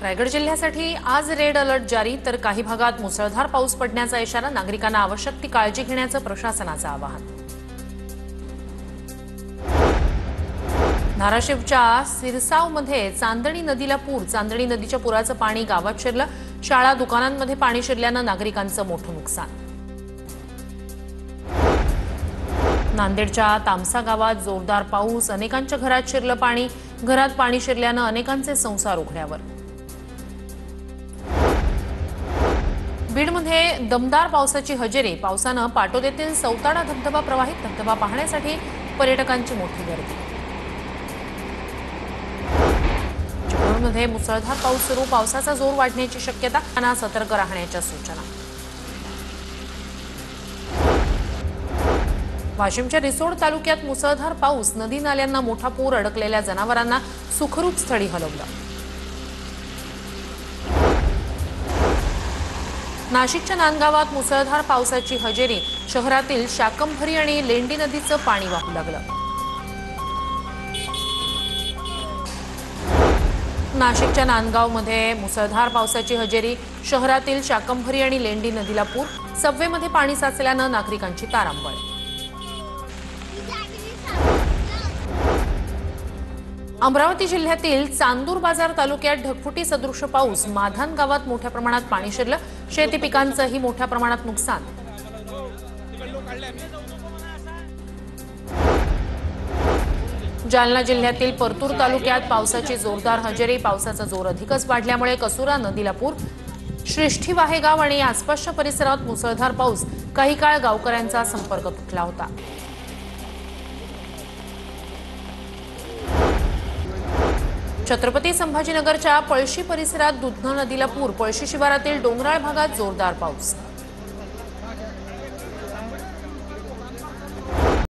रायगड जिल्ह्यासाठी आज red alert जारी, तर काही भागात मुसळधार पाऊस पडण्याचा इशारा. नागरिकांना आवश्यक ती काळजी घेण्याचं प्रशासनाचं आवाहन. धाराशिवच्या सिरसावमध्ये चांदणी नदीला पूर. चांदणी नदीच्या पुराचं पाणी गावात शिरलं. शाळा दुकानांमध्ये पाणी शिरल्यानं नागरिकांचं मोठं नुकसान. नांदेडच्या तामसा गावात जोरदार पाऊस. अनेकांच्या घरात शिरलं पाणी. घरात पाणी शिरल्यानं अनेकांचे संसार उघड्यावर. बीडमध्ये दमदार पावसाची हजेरी. पावसानं पाटोद्यातील सौताडा धबधबा प्रवाहित. धबधबा पाहण्यासाठी पर्यटकांची मोठी गर्दी. चिपळूणमध्ये मुसळधार पाऊस सुरू. पावसाचा जोर वाढण्याची शक्यता. सतर्क राहण्याच्या सूचना. वाशिमच्या रिसोड तालुक्यात मुसळधार पाऊस. नदी नाल्यांना मोठा पूर. अडकलेल्या जनावरांना सुखरूप स्थळी हलवलं. नाशिकच्या नांदगावात मुसळधार पावसाची हजेरी. शहरातील शाकंभरी आणि लेंडी नदीचं पाणी वाहू लागलं. नाशिकच्या नांदगावमध्ये मुसळधार पावसाची हजेरी. शहरातील शाकंभरी आणि लेंडी नदीला पूर. सबवेमध्ये पाणी साचल्यानं नागरिकांची तारांबळ. अमरावती जिल्ह्यातील चांदूर बाजार तालुक्यात ढगफुटी सदृश पाऊस. माधान गावात मोठ्या प्रमाणात पाणी शिरलं. शेती पिकांचंही मोठ्या प्रमाणात नुकसान. जालना जिल्ह्यातील परतूर तालुक्यात पावसाची जोरदार हजेरी. पावसाचा जोर अधिकच वाढल्यामुळे कसुरा नदीला पूर. श्रेष्ठी वाहेगाव आणि आसपासच्या परिसरात मुसळधार पाऊस. काही काळ गावकऱ्यांचा संपर्क तुटला होता. छत्रपती संभाजीनगरच्या पळशी परिसरात दुधना नदीला पूर. पळशी शिवारातील डोंगराळ भागात जोरदार पाऊस.